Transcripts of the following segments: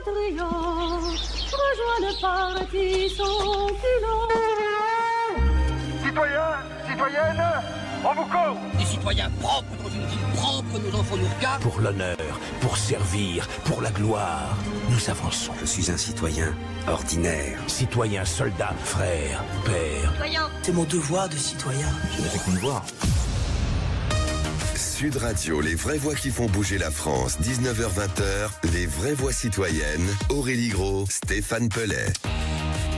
triomphe, rejoins le parti sans culot. Citoyens, citoyennes, on vous court. Des citoyens propres dans une ville propre, nos enfants nous regardent. Pour l'honneur, pour servir, pour la gloire, nous avançons. Je suis un citoyen ordinaire. Citoyen, soldat, frère, père. Voyons. C'est mon devoir de citoyen. Je n'ai fait qu'une voix. Sud Radio, les vraies voix qui font bouger la France, 19h-20h, les vraies voix citoyennes, Aurélie Gros, Stéphane Pellet.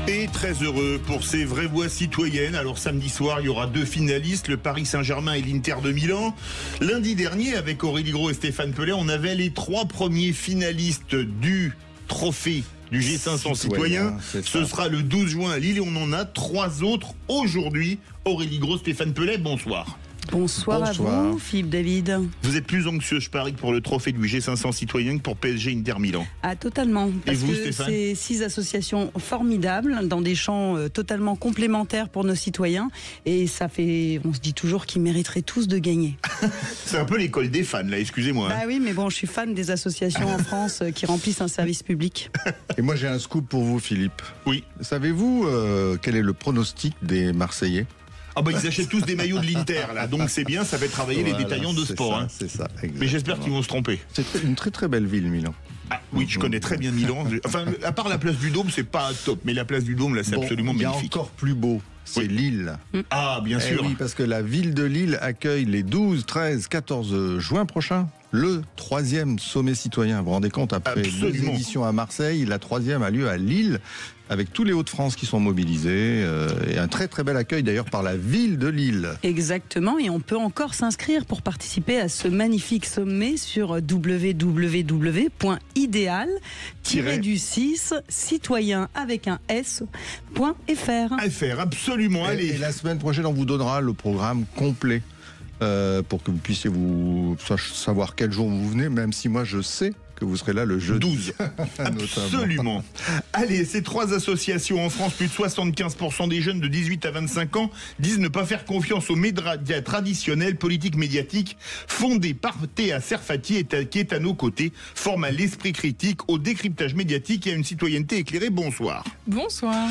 Et très heureux pour ces vraies voix citoyennes. Alors samedi soir, il y aura 2 finalistes, le Paris Saint-Germain et l'Inter de Milan. Lundi dernier, avec Aurélie Gros et Stéphane Pellet, on avait les 3 premiers finalistes du trophée du G500 citoyen. Ce sera le 12 juin à Lille et on en a 3 autres aujourd'hui. Aurélie Gros, Stéphane Pellet, bonsoir. Bonsoir à vous, Philippe David. Vous êtes plus anxieux, je parie, pour le trophée du G500 citoyen que pour PSG Inter Milan. Ah, totalement. Parce et vous, que Stéphane ? c'est 6 associations formidables dans des champs totalement complémentaires pour nos citoyens. Et ça fait, on se dit toujours qu'ils mériteraient tous de gagner. C'est un peu l'école des fans, là, excusez-moi. Bah oui, mais bon, je suis fan des associations en France qui remplissent un service public. Et moi, j'ai un scoop pour vous, Philippe. Oui. Savez-vous quel est le pronostic des Marseillais ? Ah bah ils achètent tous des maillots de l'Inter là, donc c'est bien, ça fait travailler les détaillants de sport. C'est ça, mais j'espère qu'ils vont se tromper. C'est une très très belle ville, Milan. Ah, oui, je connais très bien Milan. Enfin, à part la place du Dôme, c'est pas top, mais la place du Dôme là, c'est absolument magnifique. Il y a encore plus beau. C'est Lille. Ah, bien sûr. Oui, parce que la ville de Lille accueille les 12, 13, 14 juin prochains le 3e sommet citoyen. Vous vous rendez compte, après 2 éditions à Marseille, la 3e a lieu à Lille, avec tous les Hauts-de-France qui sont mobilisés, et un très très bel accueil d'ailleurs par la ville de Lille. Exactement, et on peut encore s'inscrire pour participer à ce magnifique sommet sur www.idéal-du6 citoyen avec un s.fr. FR, absolument, allez. Et la semaine prochaine, on vous donnera le programme complet. Pour que vous puissiez savoir quel jour vous venez, même si moi je sais que vous serez là le jeudi. 12. Absolument. Allez, ces 3 associations en France, plus de 75% des jeunes de 18 à 25 ans disent ne pas faire confiance aux médias traditionnels, politiques, médiatiques, fondés par Théa Serfati, qui est à nos côtés, forme à l'esprit critique, au décryptage médiatique et à une citoyenneté éclairée. Bonsoir. Bonsoir.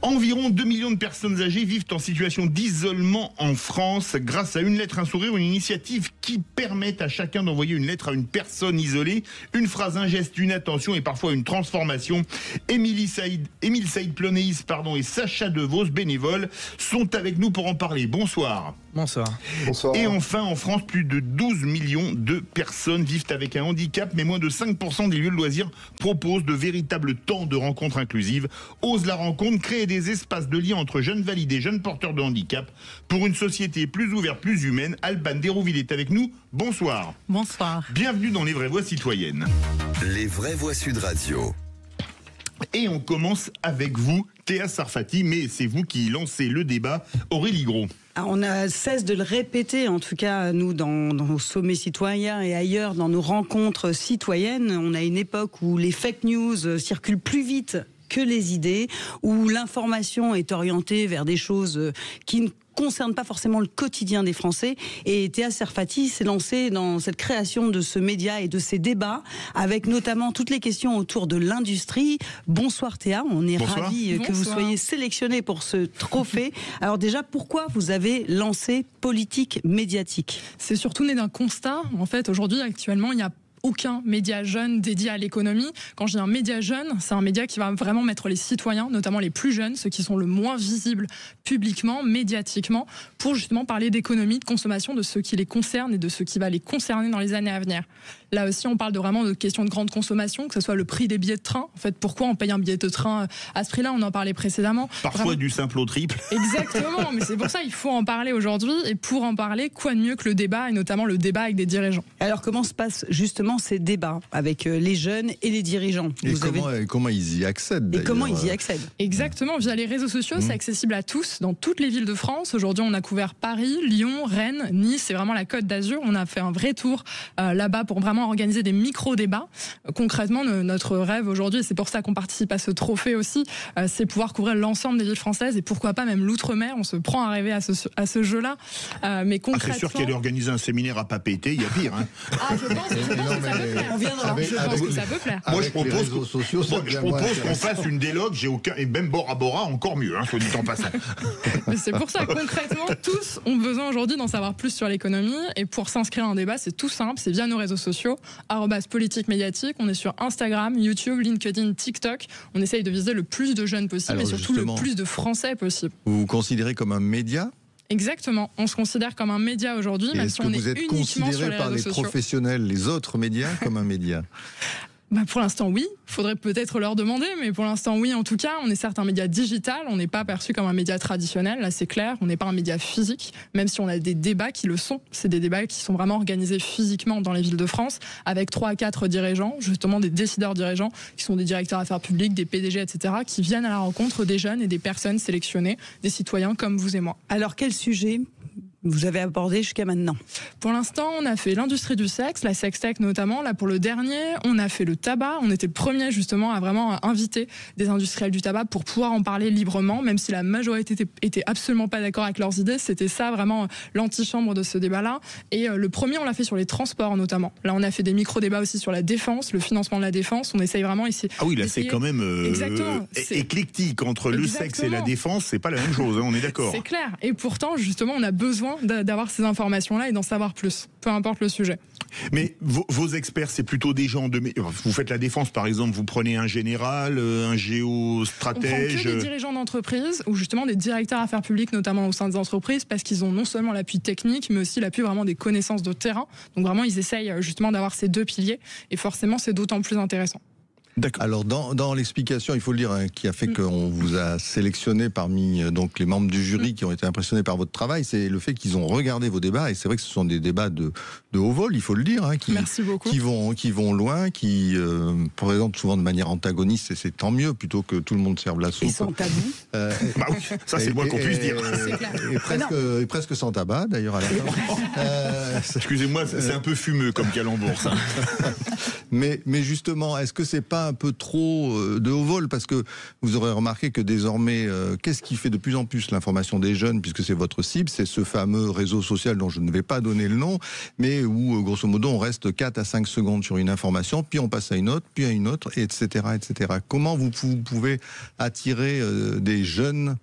Environ 2 millions de personnes âgées vivent en situation d'isolement en France grâce à Une lettre, un sourire, une initiative qui permet à chacun d'envoyer une lettre à une personne isolée. Une phrase, un geste, une attention et parfois une transformation. Émile Saïd Plonéis et Sacha Devos, bénévoles, sont avec nous pour en parler. Bonsoir. Bonsoir. Bonsoir. Et enfin, en France, plus de 12 millions de personnes vivent avec un handicap, mais moins de 5% des lieux de loisirs proposent de véritables temps de rencontres inclusives. Ose la rencontre, créer des espaces de lien entre jeunes validés, jeunes porteurs de handicap, pour une société plus ouverte, plus humaine. Alban Dérouville est avec nous. Bonsoir. Bonsoir. Bienvenue dans Les Vraies Voix citoyennes. Les vraies voix Sud Radio. Et on commence avec vous, Théa Serfati, mais c'est vous qui lancez le débat. Aurélie Gros. On ne cesse de le répéter, en tout cas nous dans nos sommets citoyens et ailleurs dans nos rencontres citoyennes. On a une époque où les fake news circulent plus vite que les idées, où l'information est orientée vers des choses qui ne concerne pas forcément le quotidien des Français. Et Théa Serfati s'est lancée dans cette création de ce média et de ces débats, avec notamment toutes les questions autour de l'industrie. Bonsoir Théa, on est ravis que vous soyez sélectionnée pour ce trophée. Alors déjà, pourquoi vous avez lancé Politique Médiatique ? C'est surtout né d'un constat. En fait, aujourd'hui, actuellement, il y a aucun média jeune dédié à l'économie. Quand je dis un média jeune, c'est un média qui va vraiment mettre les citoyens, notamment les plus jeunes, ceux qui sont le moins visibles publiquement, médiatiquement, pour justement parler d'économie, de consommation, de ce qui les concerne et de ce qui va les concerner dans les années à venir. Là aussi, on parle vraiment de questions de grande consommation, que ce soit le prix des billets de train. En fait, pourquoi on paye un billet de train à ce prix-là ? On en parlait précédemment. Parfois vraiment du simple au triple. Exactement, mais c'est pour ça il faut en parler aujourd'hui. Et pour en parler, quoi de mieux que le débat, et notamment le débat avec des dirigeants. Alors, comment se passent justement ces débats avec les jeunes et les dirigeants ? Et comment ils y accèdent ? Et comment ils y accèdent ? Exactement, via les réseaux sociaux, c'est accessible à tous, dans toutes les villes de France. Aujourd'hui, on a couvert Paris, Lyon, Rennes, Nice, c'est vraiment la Côte d'Azur. On a fait un vrai tour là-bas pour vraiment organiser des micro-débats. Concrètement, notre rêve aujourd'hui, et c'est pour ça qu'on participe à ce trophée aussi, c'est pouvoir couvrir l'ensemble des villes françaises et pourquoi pas même l'outre-mer. On se prend à rêver à ce jeu-là. Mais concrètement... c'est sûr qu'elle organise un séminaire à pas péter, il y a pire. Hein. Je pense On viendra. Je pense que ça peut plaire. Moi, je Avec les réseaux sociaux, ça devient moins propose qu'on intéressant. fasse une délogue, et même Bora Bora, encore mieux, soit dit en passant. Mais c'est pour ça, concrètement, tous ont besoin aujourd'hui d'en savoir plus sur l'économie. Et pour s'inscrire à un débat, c'est tout simple, c'est via nos réseaux sociaux, @politique médiatique. On est sur Instagram, YouTube, LinkedIn, TikTok. On essaye de viser le plus de jeunes possible, Alors, et surtout justement, le plus de Français possible. Vous vous considérez comme un média? Exactement. On se considère comme un média aujourd'hui, Et même est-ce si que on est vous êtes uniquement sur considéré les par réseaux les sociaux. professionnels, les autres médias, comme un média? Pour l'instant, oui. Faudrait peut-être leur demander, mais pour l'instant, oui. En tout cas, on est certes un média digital. On n'est pas perçu comme un média traditionnel. Là, c'est clair. On n'est pas un média physique, même si on a des débats qui le sont. C'est des débats qui sont vraiment organisés physiquement dans les villes de France, avec 3 à 4 dirigeants, justement des décideurs dirigeants, qui sont des directeurs affaires publiques, des PDG, etc., qui viennent à la rencontre des jeunes et des personnes sélectionnées, des citoyens comme vous et moi. Alors, quel sujet vous avez abordé jusqu'à maintenant? Pour l'instant, on a fait l'industrie du sexe, la sextech notamment. Là, pour le dernier, on a fait le tabac. On était le premier justement à vraiment inviter des industriels du tabac pour pouvoir en parler librement, même si la majorité était absolument pas d'accord avec leurs idées. C'était ça vraiment l'antichambre de ce débat-là. Et le premier, on l'a fait sur les transports notamment. Là, on a fait des micro-débats aussi sur la défense, le financement de la défense. On essaye vraiment ici. Ah oui, là, c'est quand même Exactement, c'est éclectique. Entre le sexe et la Exactement. défense, c'est pas la même chose, on est d'accord. C'est clair. Et pourtant, justement, on a besoin d'avoir ces informations-là et d'en savoir plus, peu importe le sujet. Mais vos experts, c'est plutôt des gens de... Vous faites la défense, par exemple, vous prenez un général, un On géostratège... prend que des dirigeants d'entreprise ou justement des directeurs affaires publiques, notamment au sein des entreprises, parce qu'ils ont non seulement l'appui technique, mais aussi l'appui vraiment des connaissances de terrain. Donc vraiment, ils essayent justement d'avoir ces deux piliers, et forcément, c'est d'autant plus intéressant. D'accord. Alors dans l'explication, il faut le dire, qui a fait qu'on vous a sélectionné parmi donc les membres du jury qui ont été impressionnés par votre travail, c'est le fait qu'ils ont regardé vos débats, et c'est vrai que ce sont des débats de haut vol, il faut le dire, Merci beaucoup. qui vont loin, qui présentent souvent de manière antagoniste, et c'est tant mieux, plutôt que tout le monde serve la soupe. Et sans tabou. Bah oui, ça c'est le moins qu'on puisse dire. C'est clair. Et presque sans tabac, d'ailleurs, à la fin. Excusez-moi, c'est un peu fumeux comme calembour, ça. Mais justement, est-ce que c'est pas un peu trop de haut vol? Parce que vous aurez remarqué que désormais, qu'est-ce qui fait de plus en plus l'information des jeunes, puisque c'est votre cible, c'est ce fameux réseau social dont je ne vais pas donner le nom, mais où, grosso modo, on reste 4 à 5 secondes sur une information, puis on passe à une autre, puis à une autre, etc. etc. Comment vous pouvez attirer des jeunes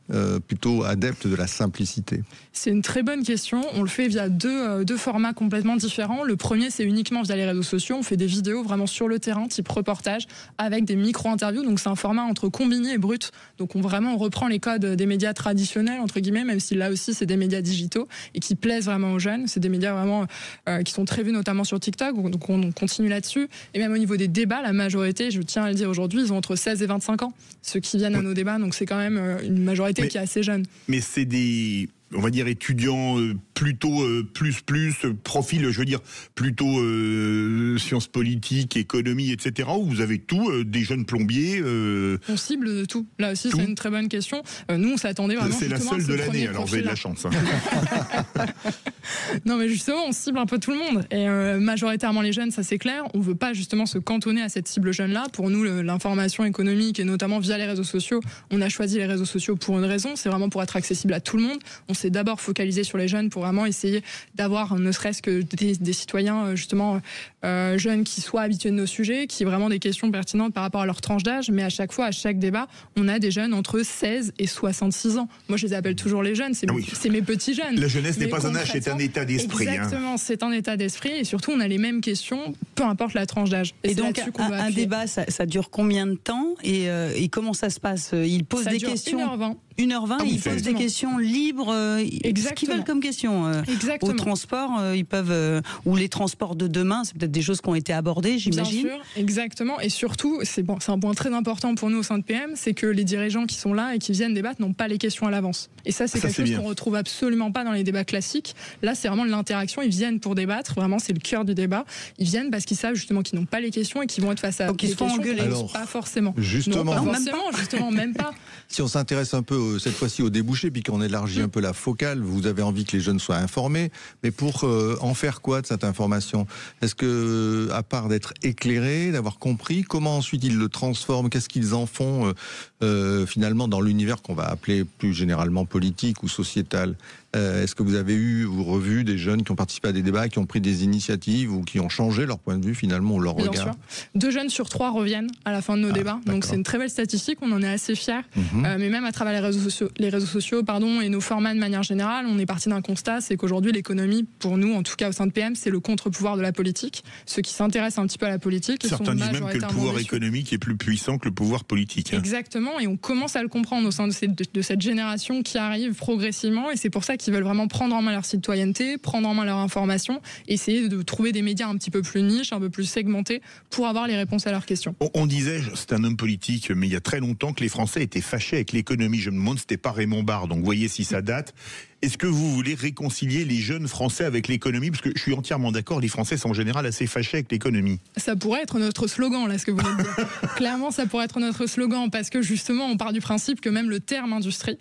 plutôt adeptes de la simplicité? C'est une très bonne question. On le fait via deux formats complètement différents. Le premier, c'est uniquement via les réseaux sociaux. On fait des vidéos vraiment sur le terrain, type reportage, avec des micro-interviews. Donc c'est un format entre combiné et brut. Donc on reprend les codes des médias traditionnels, entre guillemets, même si là aussi c'est des médias digitaux et qui plaisent vraiment aux jeunes. C'est des médias vraiment qui sont très vus, notamment sur TikTok. Donc on continue là-dessus. Et même au niveau des débats, la majorité, je tiens à le dire aujourd'hui, ils ont entre 16 et 25 ans, ceux qui viennent à nos débats. Donc c'est quand même une majorité qui est assez jeune. Mais c'est des... on va dire étudiants plutôt profil, je veux dire plutôt sciences politiques, économie, etc. Où vous avez tout, des jeunes plombiers. On cible de tout. Là aussi, c'est une très bonne question. Nous, on s'attendait vraiment. C'est la seule de l'année, alors vous avez de la chance. Hein. Non, mais justement, on cible un peu tout le monde. Et majoritairement les jeunes, ça c'est clair. On veut pas justement se cantonner à cette cible jeune-là. Pour nous, l'information économique, et notamment via les réseaux sociaux, on a choisi les réseaux sociaux pour une raison. C'est vraiment pour être accessible à tout le monde. On s'est d'abord focalisé sur les jeunes pour vraiment essayer d'avoir ne serait-ce que des citoyens justement jeunes qui soient habitués de nos sujets, qui aient vraiment des questions pertinentes par rapport à leur tranche d'âge. Mais à chaque fois, à chaque débat, on a des jeunes entre 16 et 66 ans. Moi, je les appelle toujours les jeunes. C'est mes petits jeunes. La jeunesse n'est pas un âge, c'est un état d'esprit. Exactement, c'est un état d'esprit. Et surtout, on a les mêmes questions, peu importe la tranche d'âge. Et donc, un débat, ça dure combien de temps et comment ça se passe? Ils posent des questions. 1h20. 1h20, ils posent des questions libres, ce qu'ils veulent comme questions. Au transport, ils peuvent, ou les transports de demain, c'est peut-être des choses qui ont été abordées, j'imagine. Bien sûr, exactement. Et surtout, c'est un point très important pour nous au sein de PM, c'est que les dirigeants qui sont là et qui viennent débattre n'ont pas les questions à l'avance. Et ça, c'est quelque chose qu'on retrouve absolument pas dans les débats classiques. Là, c'est vraiment de l'interaction. Ils viennent pour débattre. Vraiment, c'est le cœur du débat. Ils viennent parce qu'ils savent justement qu'ils n'ont pas les questions et qu'ils vont être face à des questions qu'on pose pas forcément. Justement, non, pas forcément, justement, même pas. Si on s'intéresse un peu cette fois-ci aux débouchés, puis qu'on élargit un peu la focale, vous avez envie que les jeunes soient informés, mais pour en faire quoi de cette information? Est-ce que, à part d'être éclairés, d'avoir compris, comment ensuite ils le transforment, qu'est-ce qu'ils en font finalement dans l'univers qu'on va appeler plus généralement politique ou sociétal? Est-ce que vous avez eu ou revu des jeunes qui ont participé à des débats, qui ont pris des initiatives ou qui ont changé leur point de vue finalement ou leur regard? Bien sûr. 2 jeunes sur 3 reviennent à la fin de nos débats. Donc c'est une très belle statistique, on en est assez fiers. Mais même à travers les réseaux sociaux et nos formats de manière générale, on est parti d'un constat, c'est qu'aujourd'hui l'économie, pour nous en tout cas au sein de PM, c'est le contre-pouvoir de la politique. Ceux qui s'intéressent un petit peu à la politique, certains disent même que le pouvoir économique est plus puissant que le pouvoir politique. Exactement, et on commence à le comprendre au sein de cette génération qui arrive progressivement, et c'est pour ça qu'ils veulent vraiment prendre en main leur citoyenneté, prendre en main leur information, essayer de trouver des médias un petit peu plus niches, un peu plus segmentés, pour avoir les réponses à leurs questions. On disait, c'est un homme politique, mais il y a très longtemps que les Français étaient fâchés avec l'économie. Je me demande si c'était pas Raymond Barre, donc voyez si ça date. Est-ce que vous voulez réconcilier les jeunes Français avec l'économie? Parce que je suis entièrement d'accord, les Français sont en général assez fâchés avec l'économie. Ça pourrait être notre slogan, là, ce que vous venez de dire. Clairement, ça pourrait être notre slogan, parce que justement, on part du principe que même le terme industrie,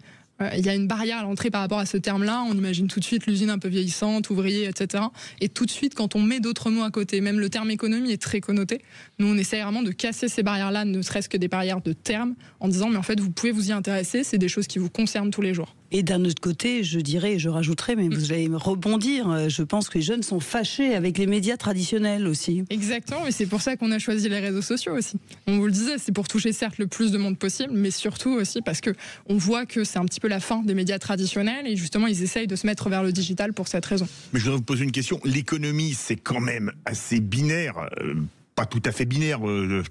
il y a une barrière à l'entrée par rapport à ce terme-là. On imagine tout de suite l'usine un peu vieillissante, ouvrier, etc. Et tout de suite, quand on met d'autres mots à côté, même le terme économie est très connoté. Nous, on essaie vraiment de casser ces barrières-là, ne serait-ce que des barrières de terme, en disant, mais en fait, vous pouvez vous y intéresser, c'est des choses qui vous concernent tous les jours. Et d'un autre côté, je dirais, je rajouterais, mais vous allez me rebondir, je pense que les jeunes sont fâchés avec les médias traditionnels aussi. Exactement, mais c'est pour ça qu'on a choisi les réseaux sociaux aussi. On vous le disait, c'est pour toucher certes le plus de monde possible, mais surtout aussi parce que on voit que c'est un petit peu la fin des médias traditionnels et justement ils essayent de se mettre vers le digital pour cette raison. Mais je voudrais vous poser une question. L'économie, c'est quand même assez binaire. Pas tout à fait binaire,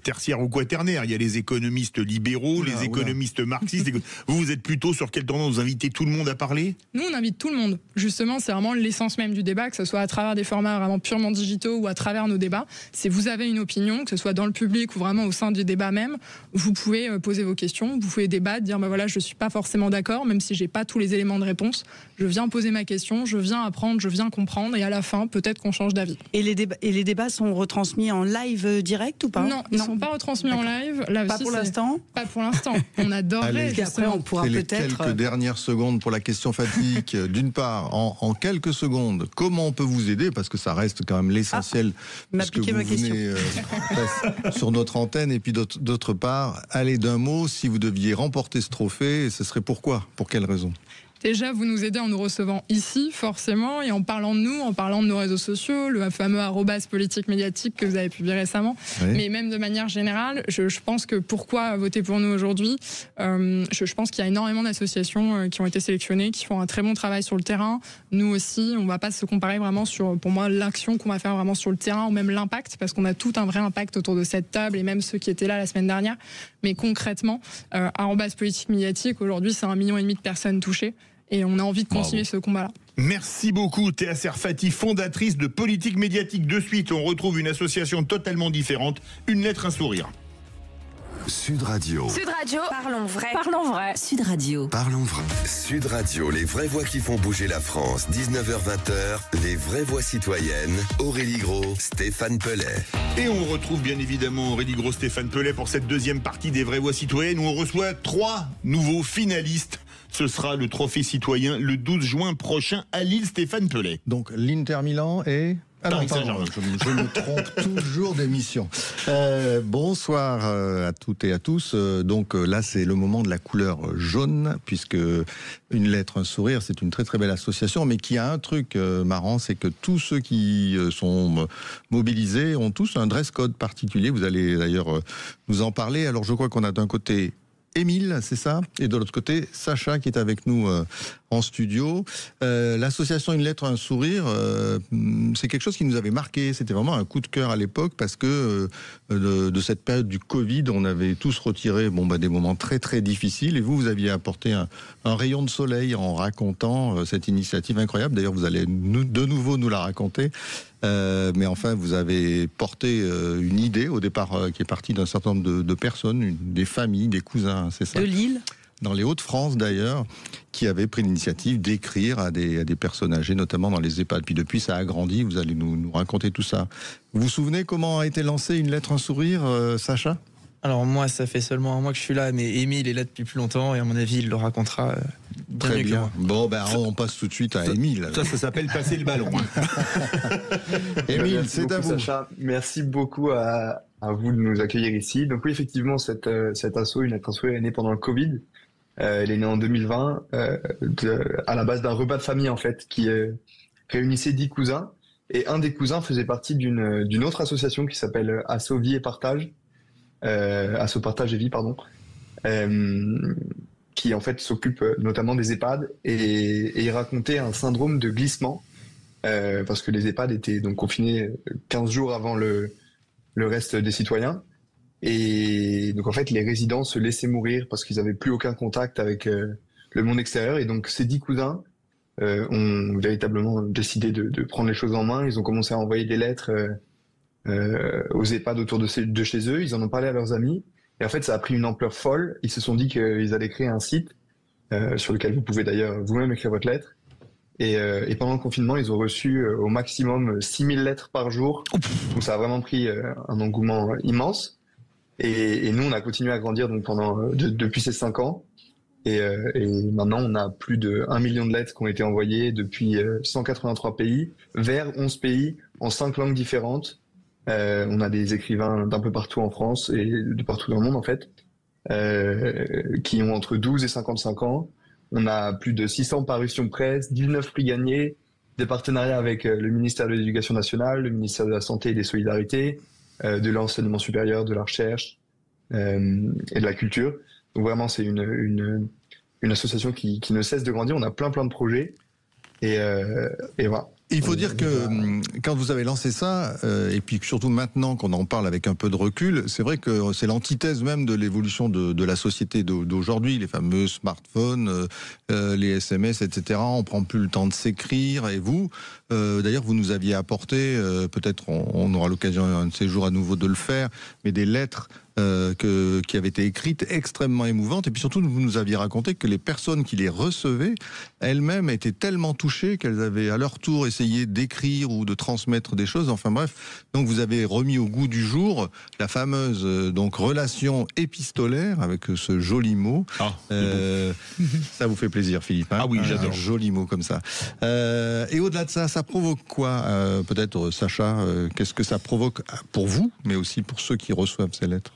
tertiaire ou quaternaire. Il y a les économistes libéraux, les économistes marxistes. Vous êtes plutôt sur quelle tendance? Vous invitez tout le monde à parler? Nous, on invite tout le monde. Justement, c'est vraiment l'essence même du débat, que ce soit à travers des formats vraiment purement digitaux ou à travers nos débats. Si vous avez une opinion, que ce soit dans le public ou vraiment au sein du débat même, vous pouvez poser vos questions, vous pouvez débattre, dire bah voilà, je suis pas forcément d'accord, même si j'ai pas tous les éléments de réponse. Je viens poser ma question, je viens apprendre, je viens comprendre, et à la fin, peut-être qu'on change d'avis. Et les débats sont retransmis en live direct ou pas? Non, ils ne sont pas retransmis en live. Là pas aussi, pour l'instant? Pas pour l'instant. On adorerait. Après, on pourra les peut-être... quelques dernières secondes pour la question fatigue. D'une part, en quelques secondes, comment on peut vous aider? Parce que ça reste quand même l'essentiel de ce que vous venez sur notre antenne. Et puis d'autre part, allez d'un mot, si vous deviez remporter ce trophée, ce serait pourquoi? Pour quelle raison? Déjà, vous nous aidez en nous recevant ici, forcément, et en parlant de nous, en parlant de nos réseaux sociaux, le fameux @politique médiatique que vous avez publié récemment. Oui. Mais même de manière générale, je pense que pourquoi voter pour nous aujourd'hui, je pense qu'il y a énormément d'associations qui ont été sélectionnées, qui font un très bon travail sur le terrain. Nous aussi, on ne va pas se comparer vraiment sur, pour moi, l'action qu'on va faire vraiment sur le terrain, ou même l'impact, parce qu'on a tout un vrai impact autour de cette table, et même ceux qui étaient là la semaine dernière. Mais concrètement, @politique médiatique, aujourd'hui, c'est 1,5 million de personnes touchées. Et on a envie de continuer ce combat-là. Merci beaucoup Théa Serfati, fondatrice de Politique Médiatique. De suite, on retrouve une association totalement différente, Une lettre, un sourire. Sud Radio. Sud Radio. Parlons vrai. Parlons vrai. Sud Radio. Parlons vrai. Sud Radio, les vraies voix qui font bouger la France. 19h-20h, les vraies voix citoyennes. Aurélie Gros, Stéphane Pellet. Et on retrouve bien évidemment Aurélie Gros, Stéphane Pellet pour cette deuxième partie des vraies voix citoyennes où on reçoit 3 nouveaux finalistes. Ce sera le trophée citoyen le 12 juin prochain à Lille. Stéphane Pellet. Donc l'Inter Milan et... Alors, pardon, je me trompe toujours d'émission. Bonsoir à toutes et à tous. Donc là, c'est le moment de la couleur jaune, puisque Une lettre, un sourire, c'est une très très belle association, mais qui a un truc marrant, c'est que tous ceux qui sont mobilisés ont tous un dress code particulier. Vous allez d'ailleurs nous en parler. Alors je crois qu'on a d'un côté Émile, c'est ça, et de l'autre côté Sacha qui est avec nous en studio. L'association Une lettre, un sourire, c'est quelque chose qui nous avait marqué. C'était vraiment un coup de cœur à l'époque parce que de cette période du Covid, on avait tous retiré des moments très très difficiles et vous aviez apporté un rayon de soleil en racontant cette initiative incroyable. D'ailleurs, vous allez de nouveau nous la raconter. Mais enfin, vous avez porté une idée au départ qui est partie d'un certain nombre de personnes, des familles, des cousins, c'est ça? De Lille. Dans les Hauts-de-France d'ailleurs, qui avaient pris l'initiative d'écrire à des personnes âgées, notamment dans les EHPAD. Puis depuis, ça a grandi, vous allez nous raconter tout ça. Vous vous souvenez comment a été lancée Une lettre, un sourire, Sacha? Alors moi, ça fait seulement un mois que je suis là, mais Émile est là depuis plus longtemps et à mon avis, il le racontera très bien. Bon, on passe tout de suite à Émile. Ça s'appelle passer le ballon. Émile, c'est à vous. Sacha, merci beaucoup à vous de nous accueillir ici. Donc oui, effectivement, cette asso, Une lettre, un sourire, est née pendant le Covid. Elle est née en 2020 à la base d'un repas de famille en fait qui réunissait 10 cousins. Et un des cousins faisait partie d'une autre association qui s'appelle Asso Vie et Partage, Asso Partage et Vie, pardon, qui en fait s'occupe notamment des EHPAD et il racontait un syndrome de glissement parce que les EHPAD étaient donc confinés 15 jours avant le reste des citoyens et donc en fait les résidents se laissaient mourir parce qu'ils n'avaient plus aucun contact avec le monde extérieur et donc ces 10 cousins ont véritablement décidé de prendre les choses en main. Ils ont commencé à envoyer des lettres aux EHPAD autour de chez eux. Ils en ont parlé à leurs amis. Et en fait, ça a pris une ampleur folle. Ils se sont dit qu'ils allaient créer un site sur lequel vous pouvez d'ailleurs vous-même écrire votre lettre. Et pendant le confinement, ils ont reçu au maximum 6000 lettres par jour. Donc ça a vraiment pris un engouement immense. Et nous, on a continué à grandir donc depuis ces 5 ans. Et maintenant, on a plus de 1 million de lettres qui ont été envoyées depuis 183 pays, vers 11 pays, en 5 langues différentes. On a des écrivains d'un peu partout en France et de partout dans le monde, en fait, qui ont entre 12 et 55 ans. On a plus de 600 parutions presse, 19 prix gagnés, des partenariats avec le ministère de l'Éducation nationale, le ministère de la Santé et des Solidarités, de l'enseignement supérieur, de la recherche et de la culture. Donc vraiment, c'est une association qui ne cesse de grandir. On a plein de projets et voilà. Il faut dire que quand vous avez lancé ça, et puis surtout maintenant qu'on en parle avec un peu de recul, c'est vrai que c'est l'antithèse même de l'évolution de la société d'aujourd'hui, les fameux smartphones, les SMS, etc. On prend plus le temps de s'écrire. Et vous, d'ailleurs, vous nous aviez apporté, peut-être on aura l'occasion un de ces jours à nouveau de le faire, mais des lettres qui avaient été écrites extrêmement émouvantes. Et puis surtout, vous nous aviez raconté que les personnes qui les recevaient, elles-mêmes étaient tellement touchées qu'elles avaient à leur tour essayé d'écrire ou de transmettre des choses. Enfin bref, donc vous avez remis au goût du jour la fameuse donc relation épistolaire avec ce joli mot. Ça vous fait plaisir, Philippe, hein? Ah oui, j'adore. Un joli mot comme ça. Et au-delà de ça, ça provoque quoi? Peut-être, Sacha, qu'est-ce que ça provoque pour vous, mais aussi pour ceux qui reçoivent ces lettres?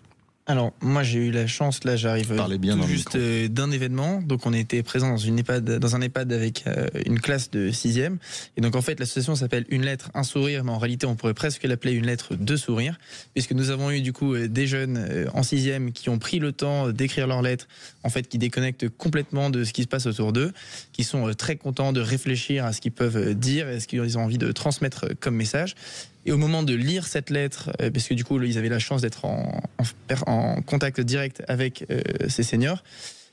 Alors, moi, j'ai eu la chance, là, j'arrive tout juste d'un événement. Donc, on était présent dans un EHPAD avec une classe de 6e. Et donc, en fait, l'association s'appelle Une lettre, un sourire. Mais en réalité, on pourrait presque l'appeler Une lettre, deux sourires. Puisque nous avons eu, du coup, des jeunes en 6e qui ont pris le temps d'écrire leurs lettres, en fait, qui déconnectent complètement de ce qui se passe autour d'eux, qui sont très contents de réfléchir à ce qu'ils peuvent dire et à ce qu'ils ont envie de transmettre comme message. Et au moment de lire cette lettre, parce que du coup, ils avaient la chance d'être en contact direct avec ces seniors,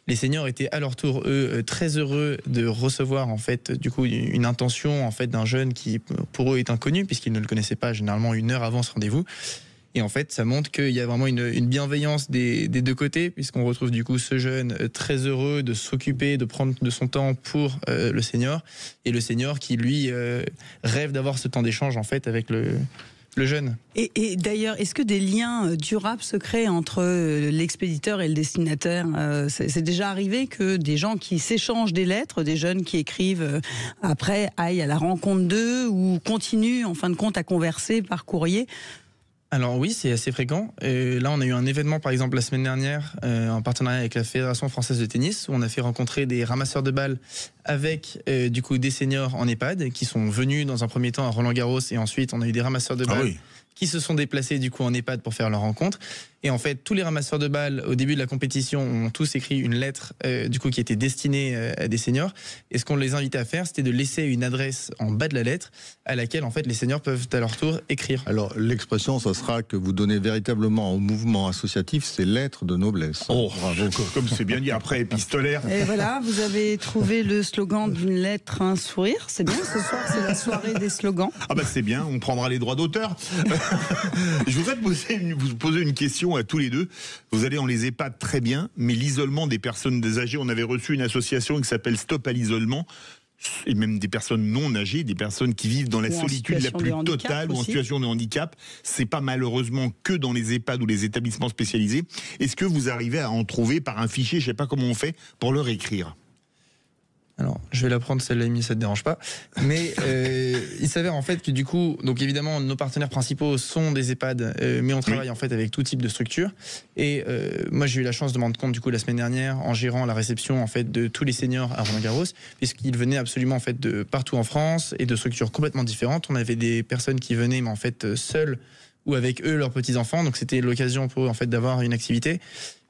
les seniors étaient à leur tour, eux, très heureux de recevoir, en fait, du coup, une intention, en fait, d'un jeune qui, pour eux, est inconnu, puisqu'ils ne le connaissaient pas généralement 1 heure avant ce rendez-vous. Et en fait, ça montre qu'il y a vraiment une bienveillance des deux côtés, puisqu'on retrouve du coup ce jeune très heureux de s'occuper, de prendre de son temps pour le senior, et le senior qui, lui, rêve d'avoir ce temps d'échange, en fait, avec le jeune. Et d'ailleurs, est-ce que des liens durables se créent entre l'expéditeur et le destinataire? C'est déjà arrivé que des gens qui s'échangent des lettres, des jeunes qui écrivent après aillent à la rencontre d'eux ou continuent, en fin de compte, à converser par courrier? Alors oui, c'est assez fréquent. Là, on a eu un événement, par exemple, la semaine dernière, en partenariat avec la Fédération française de tennis, où on a fait rencontrer des ramasseurs de balles avec du coup des seniors en EHPAD qui sont venus dans un premier temps à Roland-Garros, et ensuite on a eu des ramasseurs de balles qui se sont déplacés du coup en EHPAD pour faire leur rencontre. Et en fait, tous les ramasseurs de balles au début de la compétition ont tous écrit une lettre du coup qui était destinée à des seniors. Et ce qu'on les invitait à faire, c'était de laisser une adresse en bas de la lettre à laquelle en fait les seniors peuvent à leur tour écrire. Alors l'expression, ça sera que vous donnez véritablement au mouvement associatif ces lettres de noblesse. Oh, bravo, comme c'est bien dit après épistolaire. Et voilà, vous avez trouvé le slogan d'une lettre, un sourire. C'est bien, ce soir c'est la soirée des slogans. Ah bah c'est bien, on prendra les droits d'auteur. Je voudrais vous poser une question à tous les deux. Vous allez dans les EHPAD très bien, mais l'isolement des personnes âgées, on avait reçu une association qui s'appelle Stop à l'isolement, et même des personnes non âgées, des personnes qui vivent dans la solitude la plus totale ou en situation de handicap. C'est pas malheureusement que dans les EHPAD ou les établissements spécialisés. Est-ce que vous arrivez à en trouver par un fichier, je sais pas comment on fait, pour leur écrire? Alors, je vais la prendre celle-là, mais ça te dérange pas. Mais il s'avère en fait que du coup, donc évidemment, nos partenaires principaux sont des EHPAD, mais on travaille en fait avec tout type de structure. Et moi, j'ai eu la chance de me rendre compte du coup la semaine dernière en gérant la réception en fait de tous les seniors à Roland-Garros, puisqu'ils venaient absolument en fait de partout en France et de structures complètement différentes. On avait des personnes qui venaient, mais en fait seules ou avec eux leurs petits enfants. Donc c'était l'occasion pour eux en fait d'avoir une activité.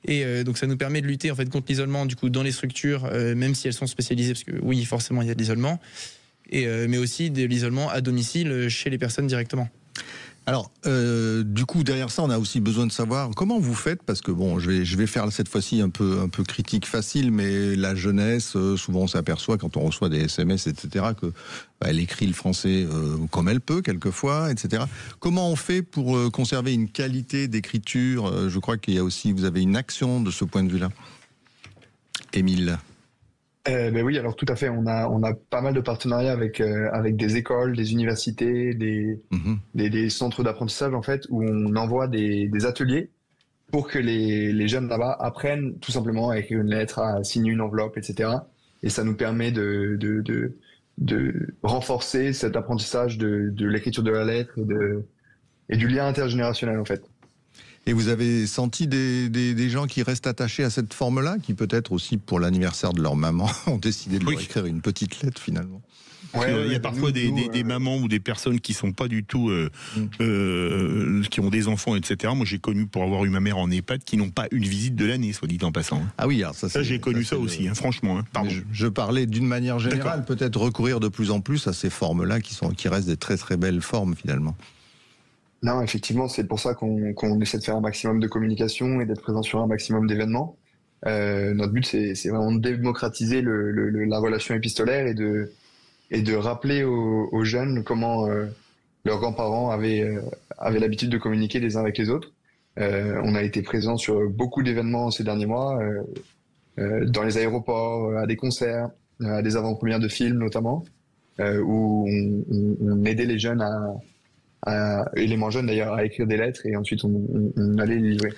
Et donc ça nous permet de lutter en fait contre l'isolement du coup dans les structures, même si elles sont spécialisées, parce que oui forcément il y a de l'isolement, mais aussi de l'isolement à domicile chez les personnes directement. Alors, du coup, derrière ça, on a aussi besoin de savoir comment vous faites, parce que bon, je vais faire cette fois-ci un peu critique facile, mais la jeunesse, souvent on s'aperçoit quand on reçoit des SMS, etc., que elle écrit le français comme elle peut quelquefois, etc. Comment on fait pour conserver une qualité d'écriture? Je crois qu'il y a aussi, vous avez une action de ce point de vue-là. Émile. Ben oui, alors tout à fait. On a pas mal de partenariats avec des écoles, des universités, des centres d'apprentissage en fait, où on envoie des ateliers pour que les jeunes là-bas apprennent tout simplement à écrire une lettre, à signer une enveloppe, etc. Et ça nous permet de renforcer cet apprentissage de l'écriture de la lettre et du lien intergénérationnel en fait. Et vous avez senti des gens qui restent attachés à cette forme-là, qui peut-être aussi pour l'anniversaire de leur maman ont décidé de leur écrire une petite lettre finalement? Il y a parfois des mamans ou des personnes qui sont pas du tout, qui ont des enfants, etc. Moi, j'ai connu, pour avoir eu ma mère en EHPAD, qui n'ont pas une visite de l'année, soit dit en passant. Ah oui, alors ça j'ai connu ça aussi, franchement. Pardon. Je parlais d'une manière générale, peut-être recourir de plus en plus à ces formes-là qui restent des très très belles formes finalement. Non, effectivement, c'est pour ça qu'on essaie de faire un maximum de communication et d'être présent sur un maximum d'événements. Notre but, c'est vraiment de démocratiser la relation épistolaire et de rappeler aux jeunes comment leurs grands-parents avaient l'habitude de communiquer les uns avec les autres. On a été présent sur beaucoup d'événements ces derniers mois, dans les aéroports, à des concerts, à des avant-premières de films notamment, où on aidait les jeunes et les moins jeunes d'ailleurs à écrire des lettres et ensuite on allait les livrer.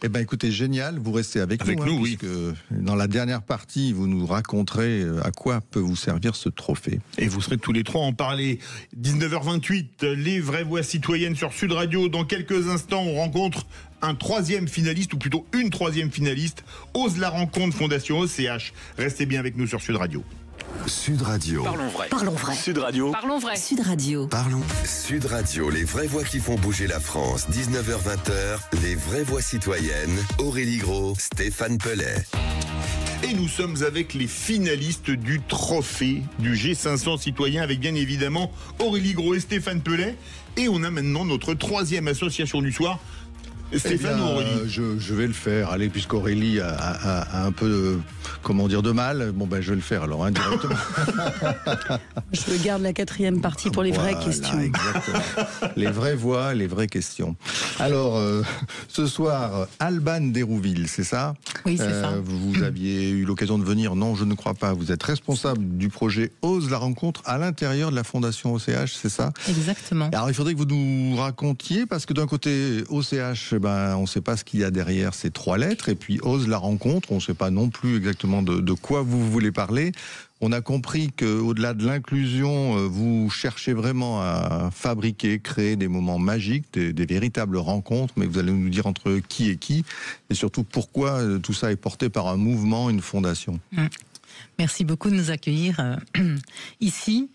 Eh bien écoutez, génial, vous restez avec nous, oui. Puisque dans la dernière partie, vous nous raconterez à quoi peut vous servir ce trophée. Et vous serez tous les trois à en parler. 19h28, les vraies voix citoyennes sur Sud Radio. Dans quelques instants, on rencontre un troisième finaliste, ou plutôt une troisième finaliste, Ose la rencontre Fondation OCH. Restez bien avec nous sur Sud Radio. Sud Radio. Parlons vrai. Parlons vrai. Sud Radio. Parlons vrai. Sud Radio. Parlons. Sud Radio, les vraies voix qui font bouger la France. 19h-20h, les vraies voix citoyennes. Aurélie Gros, Stéphane Pellet. Et nous sommes avec les finalistes du trophée du G500 citoyen, avec bien évidemment Aurélie Gros et Stéphane Pellet. Et on a maintenant notre troisième association du soir. Stéphane ou Aurélie? Je vais le faire. Allez, puisqu'Aurélie a un peu de mal, je vais le faire alors indirectement. Je garde la quatrième partie pour les vraies questions. Exactement. Les vraies voix, les vraies questions. Alors, ce soir, Alban Dérouville, c'est ça? Oui, c'est ça. Vous aviez eu l'occasion de venir? Non, je ne crois pas. Vous êtes responsable du projet Ose la rencontre à l'intérieur de la Fondation OCH, c'est ça? Exactement. Alors, il faudrait que vous nous racontiez, parce que d'un côté, OCH, on ne sait pas ce qu'il y a derrière ces trois lettres, et puis Ose la rencontre, on ne sait pas non plus exactement de quoi vous voulez parler. On a compris qu'au-delà de l'inclusion, vous cherchez vraiment à fabriquer, créer des moments magiques, des véritables rencontres, mais vous allez nous dire entre qui, et surtout pourquoi tout ça est porté par un mouvement, une fondation. Merci beaucoup de nous accueillir ici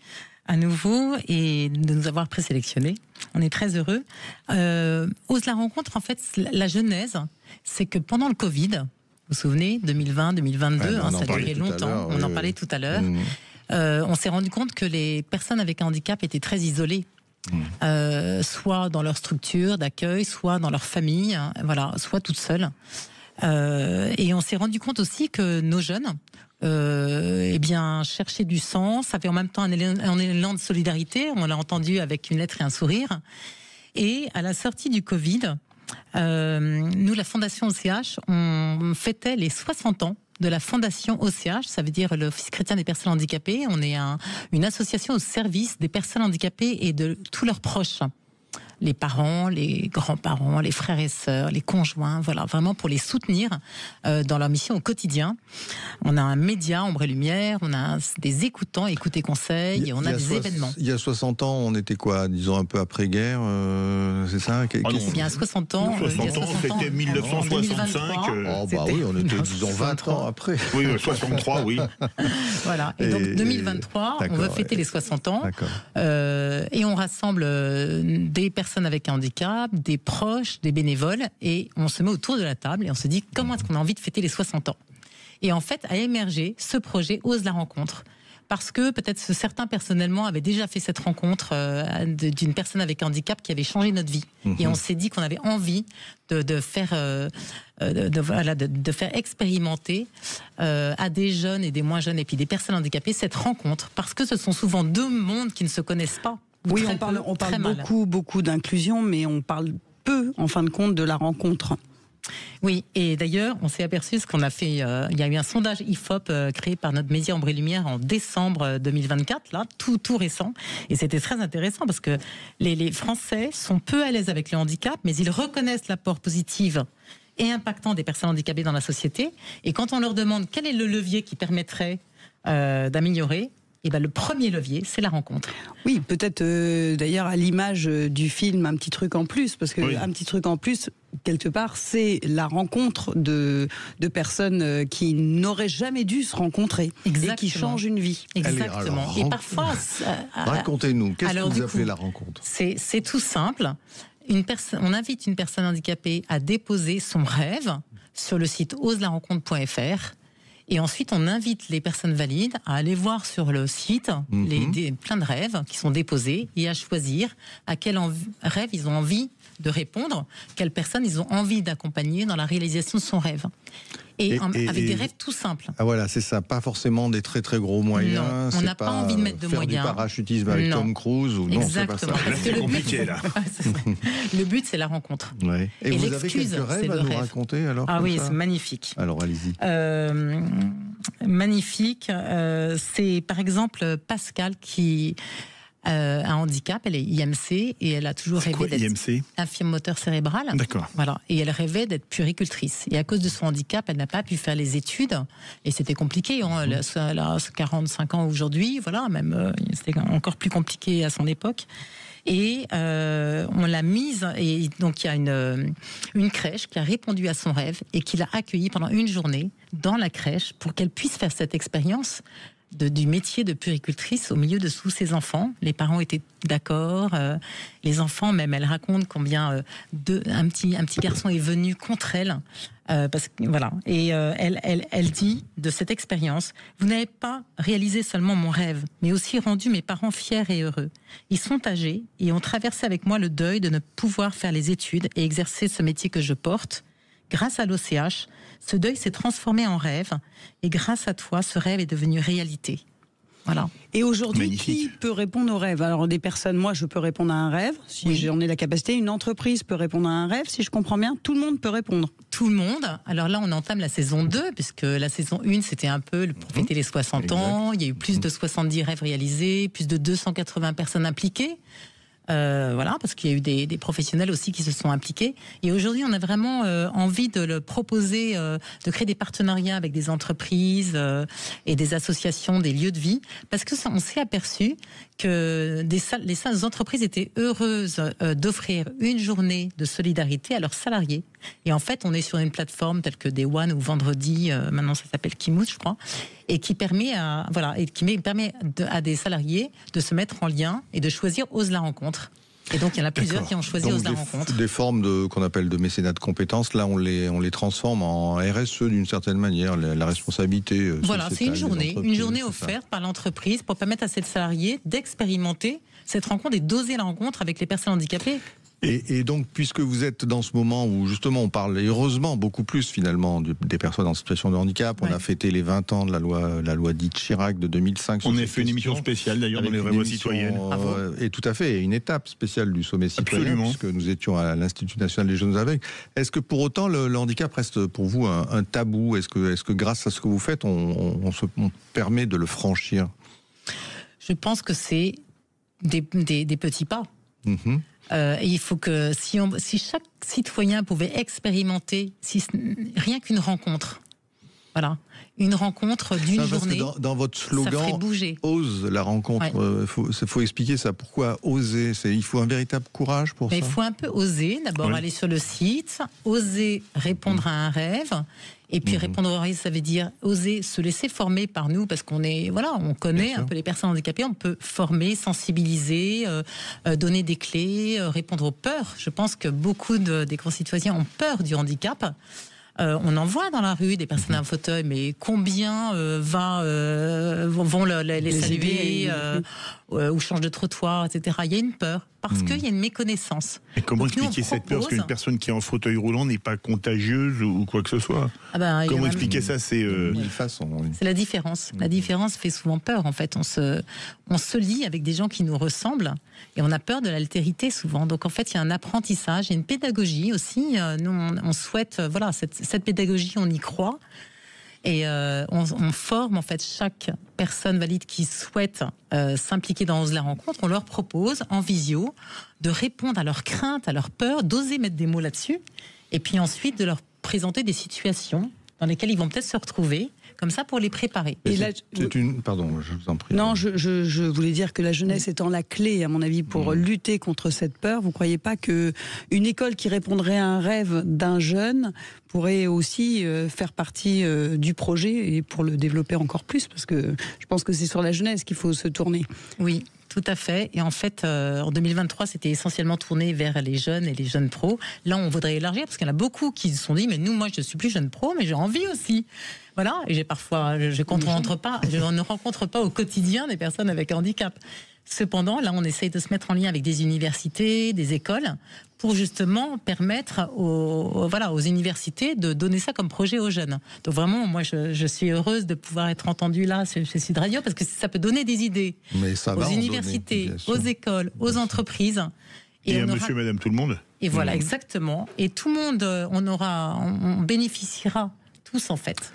à nouveau et de nous avoir présélectionnés. On est très heureux. Ose la rencontre, en fait, la genèse, c'est que pendant le Covid, vous vous souvenez, 2020, 2022, ça a duré longtemps, on en parlait tout à l'heure, on s'est rendu compte que les personnes avec un handicap étaient très isolées. Soit dans leur structure d'accueil, soit dans leur famille, soit toutes seules. Et on s'est rendu compte aussi que nos jeunes cherchaient du sens, avaient en même temps un élan de solidarité, on l'a entendu avec une lettre et un sourire. Et à la sortie du Covid, nous, la Fondation OCH, on fêtait les 60 ans de la Fondation OCH, ça veut dire l'Office chrétien des personnes handicapées. On est une association au service des personnes handicapées et de tous leurs proches. les parents, les grands-parents, les frères et sœurs, les conjoints, voilà, vraiment pour les soutenir dans leur mission au quotidien. On a un média, Ombre et Lumière, on a des écoutants, écoute et conseil, et on a des événements. Il y a 60 ans, on était quoi, disons un peu après-guerre, c'est ça? Il y a 60 ans. 60 ans, c'était 1965. Oui, on était, disons, 20 ans après. Oui, 63, oui. Voilà, et donc 2023, on veut fêter les 60 ans, et on rassemble des personnes avec un handicap, des proches, des bénévoles, et on se met autour de la table et on se dit comment est-ce qu'on a envie de fêter les 60 ans. Et en fait, a émergé ce projet Ose la rencontre. Parce que peut-être certains personnellement avaient déjà fait cette rencontre d'une personne avec un handicap qui avait changé notre vie. Et on s'est dit qu'on avait envie de faire expérimenter à des jeunes et des moins jeunes et puis des personnes handicapées cette rencontre. Parce que ce sont souvent deux mondes qui ne se connaissent pas. Oui, on parle beaucoup d'inclusion, mais on parle peu, en fin de compte, de la rencontre. Oui, et d'ailleurs, on s'est aperçu, ce qu'on a fait, il y a eu un sondage IFOP créé par notre média Ombre et Lumière en décembre 2024, là, tout récent, et c'était très intéressant parce que les Français sont peu à l'aise avec le handicap, mais ils reconnaissent l'apport positif et impactant des personnes handicapées dans la société, et quand on leur demande quel est le levier qui permettrait d'améliorer, et ben le premier levier, c'est la rencontre. Oui, peut-être d'ailleurs à l'image du film Un petit truc en plus, parce que Un petit truc en plus, quelque part, c'est la rencontre de personnes qui n'auraient jamais dû se rencontrer. Exactement. Et qui changent une vie. Exactement. Alors, et parfois... racontez-nous, qu'est-ce que vous appelez la rencontre? C'est tout simple. On invite une personne handicapée à déposer son rêve sur le site oselarencontre.fr. Et ensuite, on invite les personnes valides à aller voir sur le site plein de rêves qui sont déposés et à choisir à quel rêve ils ont envie de répondre, quelle personne ils ont envie d'accompagner dans la réalisation de son rêve. Et avec des rêves tout simples. Ah voilà, c'est ça, pas forcément des très très gros moyens. Non, on n'a pas envie de mettre de moyens. Faire du parachutisme avec Tom Cruise ou exactement. Non, c'est pas ça. C'est compliqué là. Le but, c'est la rencontre. Ouais. Et vous avez quelques rêves à nous raconter alors? Ah oui, c'est magnifique. Alors allez-y. Magnifique. C'est par exemple Pascal qui un handicap, elle est IMC et elle a toujours rêvé d'être infirme moteur cérébral. D'accord. Voilà. Et elle rêvait d'être puéricultrice. Et à cause de son handicap, elle n'a pas pu faire les études et c'était compliqué. Elle a 45 ans aujourd'hui, voilà, même c'était encore plus compliqué à son époque. Et on l'a mise, et donc il y a une crèche qui a répondu à son rêve et qui l'a accueillie pendant une journée dans la crèche pour qu'elle puisse faire cette expérience du métier de puéricultrice au milieu de tous ses enfants. Les parents étaient d'accord, les enfants même, elle raconte combien un petit garçon est venu contre elle, parce que voilà. Et elle dit de cette expérience: vous n'avez pas réalisé seulement mon rêve, mais aussi rendu mes parents fiers et heureux. Ils sont âgés et ont traversé avec moi le deuil de ne pouvoir faire les études et exercer ce métier que je porte. Grâce à l'OCH, ce deuil s'est transformé en rêve, et grâce à toi, ce rêve est devenu réalité. Voilà. Et aujourd'hui, qui peut répondre aux rêves? Alors des personnes, moi je peux répondre à un rêve, si j'en ai la capacité. Une entreprise peut répondre à un rêve, si je comprends bien. Tout le monde peut répondre. Tout le monde. Alors là, on entame la saison 2, puisque la saison 1, c'était un peu pour fêter les 60 ans. Il y a eu plus de 70 rêves réalisés, plus de 280 personnes impliquées. Voilà, parce qu'il y a eu des professionnels aussi qui se sont impliqués. Et aujourd'hui, on a vraiment envie de le proposer, de créer des partenariats avec des entreprises et des associations, des lieux de vie, parce que on s'est aperçu que les entreprises étaient heureuses d'offrir une journée de solidarité à leurs salariés. Et en fait, on est sur une plateforme telle que Day One ou Vendredi, maintenant ça s'appelle Kimout, je crois, et qui permet à des salariés de se mettre en lien et de choisir Ose la rencontre. Et donc il y en a plusieurs qui ont choisi Ose la rencontre. Des formes qu'on appelle de mécénat de compétences, là on les transforme en RSE d'une certaine manière, la responsabilité. Voilà, c'est une journée offerte par l'entreprise pour permettre à ces salariés d'expérimenter cette rencontre et d'oser la rencontre avec les personnes handicapées. Et donc, puisque vous êtes dans ce moment où justement on parle heureusement beaucoup plus finalement des personnes en situation de handicap, on a fêté les 20 ans de la loi dite Chirac de 2005. On a fait une émission spéciale d'ailleurs dans les vraies voix citoyennes. Et tout à fait, une étape spéciale du sommet citoyen, puisque nous étions à l'Institut national des jeunes aveugles. Est-ce que pour autant le handicap reste pour vous un tabou? Est-ce que grâce à ce que vous faites, on permet de le franchir? Je pense que c'est des petits pas. Et il faut que si chaque citoyen pouvait expérimenter rien qu'une rencontre, voilà, une rencontre d'une journée. Dans votre slogan, ose la rencontre. Faut expliquer ça. Pourquoi oser? Il faut un véritable courage pour ça. Il faut un peu oser. D'abord aller sur le site, oser répondre à un rêve. Et puis répondre au rêve, ça veut dire oser se laisser former par nous, parce qu'on on connaît un peu les personnes handicapées. On peut former, sensibiliser, donner des clés, répondre aux peurs. Je pense que beaucoup des concitoyens ont peur du handicap. On en voit dans la rue des personnes en fauteuil, mais combien vont les saluer ou changent de trottoir, etc. Il y a une peur, parce qu'il y a une méconnaissance. Et comment expliquer cette peur? Parce qu'une personne qui est en fauteuil roulant n'est pas contagieuse ou quoi que ce soit. Comment expliquer ça? C'est la différence. La différence fait souvent peur, en fait. On se lie avec des gens qui nous ressemblent et on a peur de l'altérité souvent. Donc en fait, il y a un apprentissage, il y a une pédagogie aussi. Nous, on souhaite, cette pédagogie, on y croit. Et on forme en fait chaque personne valide qui souhaite s'impliquer dans Ose la rencontre. On leur propose en visio de répondre à leurs craintes, à leurs peurs, d'oser mettre des mots là-dessus, et puis ensuite de leur présenter des situations dans lesquelles ils vont peut-être se retrouver, comme ça pour les préparer. Et là, pardon, je vous en prie. Non, je voulais dire que la jeunesse étant la clé, à mon avis, pour lutter contre cette peur, vous ne croyez pas qu'une école qui répondrait à un rêve d'un jeune pourrait aussi faire partie du projet et pour le développer encore plus, parce que je pense que c'est sur la jeunesse qu'il faut se tourner. Oui. Tout à fait. Et en fait, en 2023, c'était essentiellement tourné vers les jeunes et les jeunes pros. Là, on voudrait élargir, parce qu'il y en a beaucoup qui se sont dit, mais moi, je suis plus jeune pro, mais j'ai envie aussi. Voilà. Et je ne rencontre pas au quotidien des personnes avec handicap. Cependant, là, on essaye de se mettre en lien avec des universités, des écoles, pour justement permettre aux universités de donner ça comme projet aux jeunes. Donc vraiment, moi, je suis heureuse de pouvoir être entendue là chez Sud Radio, parce que ça peut donner des idées aux universités, aux écoles, aux entreprises. Et à monsieur et madame tout le monde. Et voilà, exactement. Et tout le monde, on bénéficiera tous, en fait.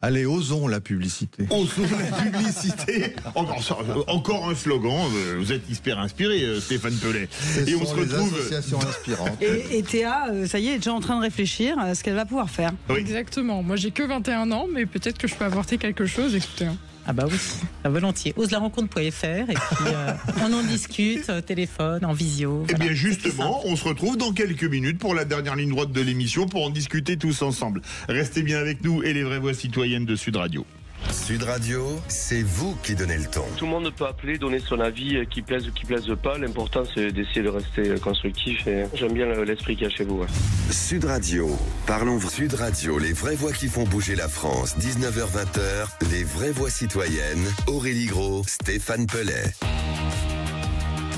Allez, osons la publicité. Osons la publicité. Encore un slogan. Vous êtes hyper inspiré, Stéphane Pellet. Et on se retrouve. Associations inspirantes. Et Théa, ça y est, est déjà en train de réfléchir à ce qu'elle va pouvoir faire. Oui. Exactement. Moi, j'ai que 21 ans, mais peut-être que je peux apporter quelque chose. Écoutez. Ah bah oui, volontiers. Oselarencontre.fr et puis on en discute au téléphone, en visio. Eh bien justement, on se retrouve dans quelques minutes pour la dernière ligne droite de l'émission pour en discuter tous ensemble. Restez bien avec nous et les vraies voix citoyennes de Sud Radio. Sud Radio, c'est vous qui donnez le ton. Tout le monde peut appeler, donner son avis, qui plaise ou qui plaise pas. L'important, c'est d'essayer de rester constructif. Et j'aime bien l'esprit qu'il y a chez vous. Sud Radio, parlons Sud Radio, les vraies voix qui font bouger la France. 19h-20h, les vraies voix citoyennes. Aurélie Gros, Stéphane Pellet.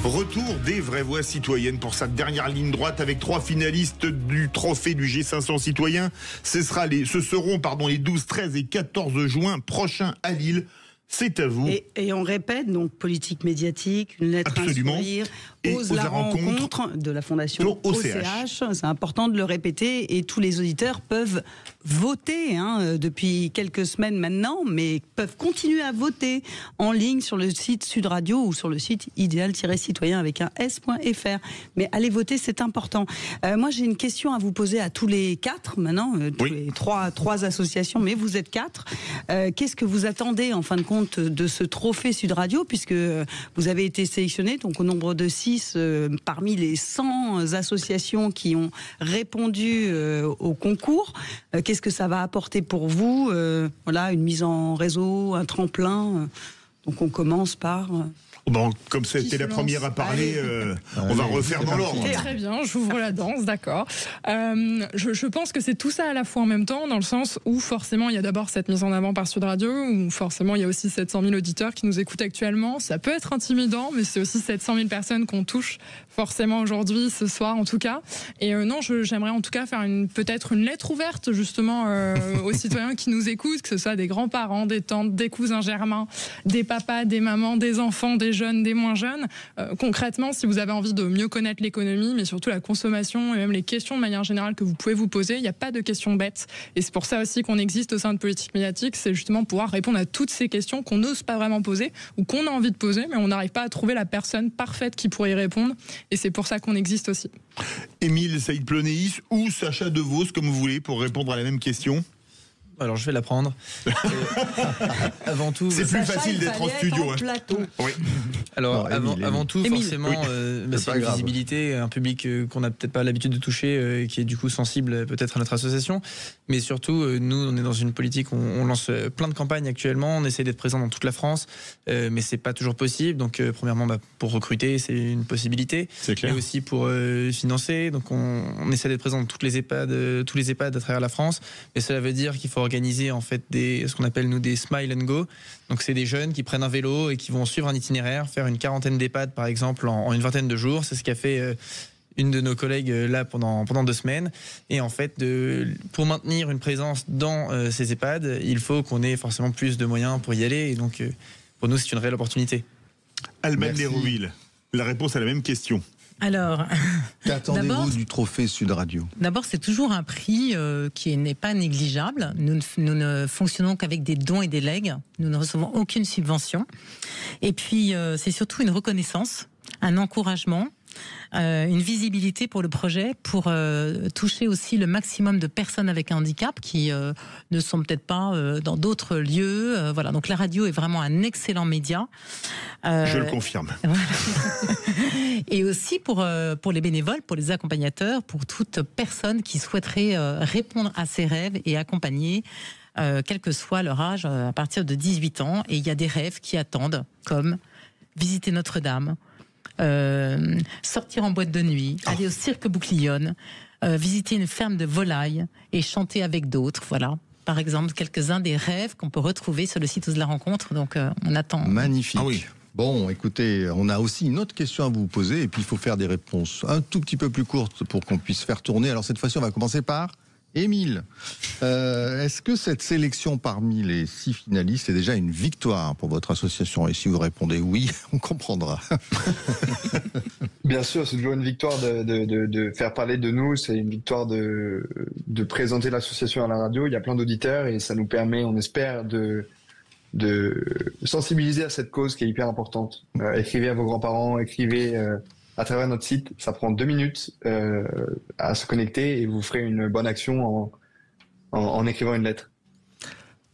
Retour des vraies voix citoyennes pour sa dernière ligne droite avec 3 finalistes du trophée du G500 citoyen. Ce seront les 12, 13 et 14 juin prochains à Lille. C'est à vous. Et on répète, donc, politique médiatique, une lettre à instruire, Ose la rencontre de la Fondation OCH. C'est important de le répéter et tous les auditeurs peuvent voter depuis quelques semaines maintenant, mais peuvent continuer à voter en ligne sur le site Sud Radio ou sur le site idéal-citoyen avec un s.fr. Mais allez voter, c'est important. Moi, j'ai une question à vous poser à tous les 4 maintenant, les trois associations, mais vous êtes 4. Qu'est-ce que vous attendez en fin de compte de ce trophée Sud Radio, puisque vous avez été sélectionné donc au nombre de 6 parmi les 100 associations qui ont répondu au concours. Qu'est-ce que ça va apporter pour vous? Une mise en réseau, un tremplin. Donc on commence par... Bon, comme c'était la première à parler, on va refaire dans l'ordre. Très bien, j'ouvre la danse, d'accord. Je pense que c'est tout ça à la fois en même temps, dans le sens où forcément il y a d'abord cette mise en avant par Sud Radio, où forcément il y a aussi 700 000 auditeurs qui nous écoutent actuellement. Ça peut être intimidant, mais c'est aussi 700 000 personnes qu'on touche forcément aujourd'hui, ce soir en tout cas. Et j'aimerais en tout cas faire peut-être une lettre ouverte justement aux citoyens qui nous écoutent, que ce soit des grands-parents, des tantes, des cousins germains, des papas, des mamans, des enfants, des jeunes, jeunes, des moins jeunes. Concrètement, si vous avez envie de mieux connaître l'économie, mais surtout la consommation et même les questions de manière générale que vous pouvez vous poser, il n'y a pas de questions bêtes. Et c'est pour ça aussi qu'on existe au sein de Politique Médiatique, c'est justement pouvoir répondre à toutes ces questions qu'on n'ose pas vraiment poser ou qu'on a envie de poser, mais on n'arrive pas à trouver la personne parfaite qui pourrait y répondre. Et c'est pour ça qu'on existe aussi. Émile Saïd Plonéis ou Sacha Devos, comme vous voulez, pour répondre à la même question. Alors je vais la prendre. Avant tout, c'est plus facile d'être en studio. Oui. Alors avant tout, Émile. forcément, c'est une visibilité, un public qu'on n'a peut-être pas l'habitude de toucher, qui est du coup sensible peut-être à notre association. Mais surtout, nous, on est dans une politique, on lance plein de campagnes actuellement, on essaie d'être présent dans toute la France, mais c'est pas toujours possible. Donc premièrement, pour recruter, c'est une possibilité. C'est clair. Mais aussi pour financer. Donc on essaie d'être présent dans tous les EHPAD à travers la France. Mais cela veut dire qu'il faut organiser en fait ce qu'on appelle nous des Smile and Go. Donc c'est des jeunes qui prennent un vélo et qui vont suivre un itinéraire, faire une quarantaine d'EHPAD par exemple en une vingtaine de jours. C'est ce qu'a fait une de nos collègues là pendant 2 semaines. Et en fait, pour maintenir une présence dans ces EHPAD, il faut qu'on ait forcément plus de moyens pour y aller. Et donc pour nous, c'est une réelle opportunité. Alban Lérouville, la réponse à la même question. Alors, qu'attendez-vous du trophée Sud Radio? D'abord, c'est toujours un prix qui n'est pas négligeable. Nous ne fonctionnons qu'avec des dons et des legs. Nous ne recevons aucune subvention. Et puis, c'est surtout une reconnaissance, un encouragement, une visibilité pour le projet, pour toucher aussi le maximum de personnes avec un handicap qui ne sont peut-être pas dans d'autres lieux. Voilà. Donc la radio est vraiment un excellent média. Je le confirme. Voilà. Et aussi pour les bénévoles, pour les accompagnateurs, pour toute personne qui souhaiterait répondre à ses rêves et accompagner, quel que soit leur âge, à partir de 18 ans. Et il y a des rêves qui attendent, comme visiter Notre-Dame, sortir en boîte de nuit, aller au cirque Bouclillonne, visiter une ferme de volailles et chanter avec d'autres. Voilà, par exemple, quelques-uns des rêves qu'on peut retrouver sur le site Ose la rencontre. Donc, on attend. Magnifique. Ah oui. Bon, écoutez, on a aussi une autre question à vous poser et puis il faut faire des réponses un tout petit peu plus courtes pour qu'on puisse faire tourner. Alors cette fois-ci, on va commencer par Émile. Est-ce que cette sélection parmi les 6 finalistes est déjà une victoire pour votre association? Et si vous répondez oui, on comprendra. Bien sûr, c'est toujours une victoire de faire parler de nous. C'est une victoire de présenter l'association à la radio. Il y a plein d'auditeurs et ça nous permet, on espère, de sensibiliser à cette cause qui est hyper importante. Écrivez à vos grands-parents, écrivez à travers notre site. Ça prend 2 minutes à se connecter et vous ferez une bonne action en écrivant une lettre.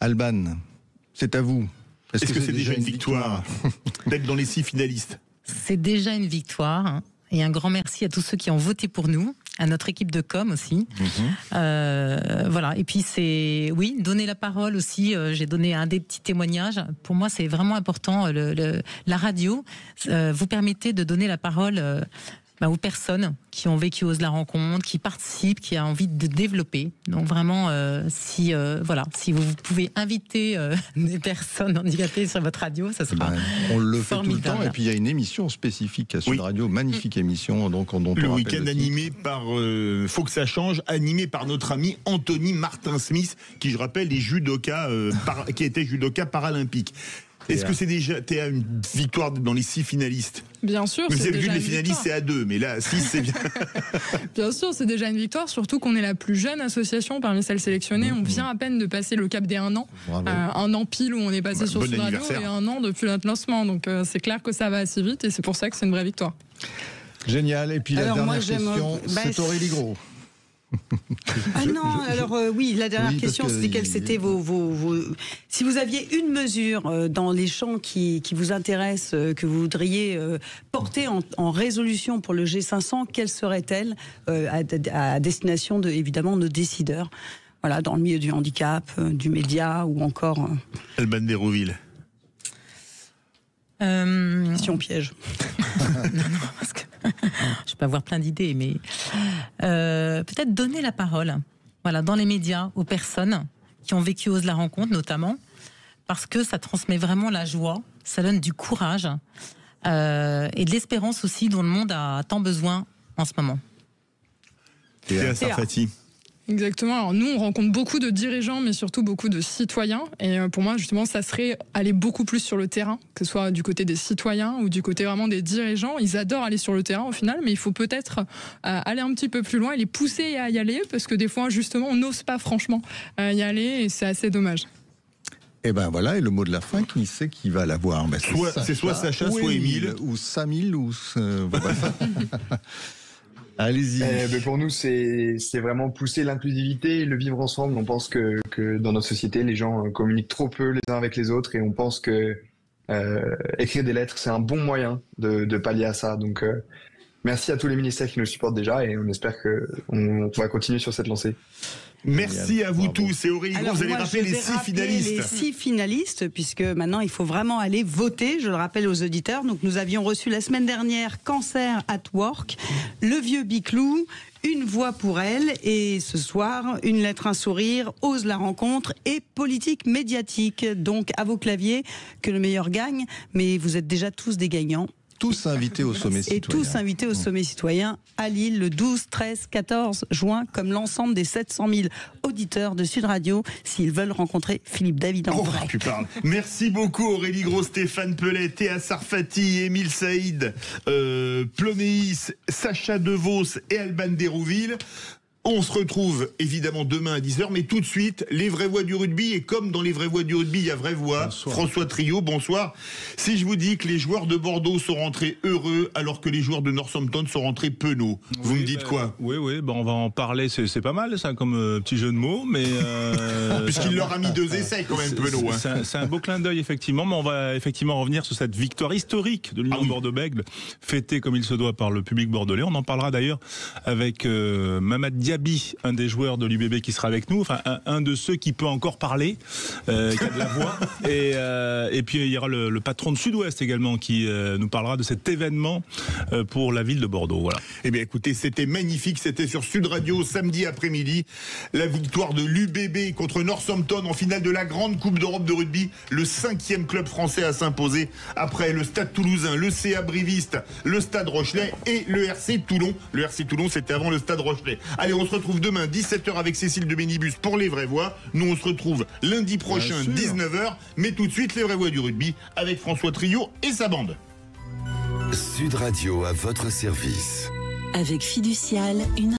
Alban, c'est à vous. Est-ce que c'est déjà une victoire d'être dans les 6 finalistes? C'est déjà une victoire. Et un grand merci à tous ceux qui ont voté pour nous, à notre équipe de com aussi. Voilà. Et puis donner la parole aussi. J'ai donné un des petits témoignages. Pour moi, c'est vraiment important. La radio, vous permettez de donner la parole aux personnes qui ont vécu Ose la rencontre, qui participent, qui ont envie de développer. Donc vraiment, si vous pouvez inviter des personnes handicapées sur votre radio, ça sera on le fait formidable. tout le temps. Et puis il y a une émission spécifique à Sud Radio, magnifique émission, dont le week-end animé par Faut que ça change, animé par notre ami Anthony Martin-Smith, qui je rappelle est judoka, qui était judoka paralympique. Est-ce que c'est déjà une victoire dans les 6 finalistes? Bien sûr. Vous avez vu, les finalistes, victoire. c'est à 2, mais là, 6, c'est bien. Bien sûr, c'est déjà une victoire, surtout qu'on est la plus jeune association parmi celles sélectionnées. On vient à peine de passer le cap des 1 an. 1 an pile où on est passé sur Sud Radio et 1 an depuis notre lancement. Donc c'est clair que ça va assez vite et c'est pour ça que c'est une vraie victoire. Génial. Et puis la dernière question, c'est Aurélie Gros. Ah non, alors oui, la dernière question, c'était quelles c'était si vous aviez une mesure dans les champs qui vous intéressent, que vous voudriez porter en résolution pour le G500, quelle serait-elle à destination évidemment de décideurs, voilà, dans le milieu du handicap, du média ou encore Alban Lérouville. Question piège. non, parce que je peux avoir plein d'idées, mais peut-être donner la parole, voilà, dans les médias aux personnes qui ont vécu Ose la rencontre, notamment, parce que ça transmet vraiment la joie, ça donne du courage et de l'espérance aussi dont le monde a tant besoin en ce moment. Théa Sarfati. Exactement. Alors nous, on rencontre beaucoup de dirigeants, mais surtout beaucoup de citoyens. Et pour moi, justement, ça serait aller beaucoup plus sur le terrain, que ce soit du côté des citoyens ou du côté vraiment des dirigeants. Ils adorent aller sur le terrain au final, mais il faut peut-être aller un petit peu plus loin et les pousser à y aller, parce que des fois, justement, on n'ose pas franchement y aller et c'est assez dommage. Et ben voilà, et le mot de la fin, qui sait qui va l'avoir? C'est soit Sacha, soit Émile. Ou Samil, ou... Allez-y. Pour nous, c'est vraiment pousser l'inclusivité et le vivre ensemble. On pense que dans notre société, les gens communiquent trop peu les uns avec les autres, et on pense que écrire des lettres, c'est un bon moyen de pallier à ça. Donc, merci à tous les ministères qui nous supportent déjà, et on espère qu'on va continuer sur cette lancée. Merci à vous tous. Et Aurélie Gros, vous allez rappeler les 6 finalistes. Les 6 finalistes, puisque maintenant il faut vraiment aller voter, je le rappelle aux auditeurs. Donc nous avions reçu la semaine dernière Cancer at Work, Le Vieux Biclou, Une voix pour elle, et ce soir, Une lettre, un sourire, Ose la rencontre et Politique médiatique. Donc à vos claviers, que le meilleur gagne, mais vous êtes déjà tous des gagnants. Tous invités au sommet citoyen. Et tous invités au sommet citoyen à Lille le 12, 13, 14 juin, comme l'ensemble des 700 000 auditeurs de Sud Radio, s'ils veulent rencontrer Philippe David en vrai. Tu parles. Merci beaucoup Aurélie Gros, Stéphane Pellet, Théa Sarfati, Émile Saïd, Plonéis, Sacha Devos et Alban Dérouville. On se retrouve évidemment demain à 10h, mais tout de suite, les vraies voix du rugby. Et comme dans les vraies voix du rugby, il y a vraie voix. Bonsoir. François Trio, bonsoir. Si je vous dis que les joueurs de Bordeaux sont rentrés heureux, alors que les joueurs de Northampton sont rentrés penauds, vous me dites quoi? Oui, on va en parler. C'est pas mal, ça, comme petit jeu de mots. Mais puisqu'il leur a mis 2 essais quand même, penauds. C'est un beau clin d'œil, effectivement. Mais on va effectivement revenir sur cette victoire historique de l'Union Bordeaux-Bègles, fêtée comme il se doit par le public bordelais. On en parlera d'ailleurs avec Mamad Diaby, un des joueurs de l'UBB qui sera avec nous, enfin un de ceux qui peut encore parler, qui a de la voix, et puis il y aura le patron de Sud-Ouest également qui nous parlera de cet événement pour la ville de Bordeaux. Voilà. Eh bien écoutez, c'était magnifique, c'était sur Sud Radio samedi après-midi, la victoire de l'UBB contre Northampton en finale de la grande Coupe d'Europe de rugby, le 5e club français à s'imposer après le Stade Toulousain, le CA Briviste, le Stade Rochelais et le RC Toulon. Le RC Toulon, c'était avant le Stade Rochelais. Allez, on se retrouve demain 17h avec Cécile de Bénibus pour les vraies voix. Nous on se retrouve lundi prochain 19h, mais tout de suite les vraies voix du rugby avec François Trio et sa bande. Sud Radio à votre service. Avec Fiducial, une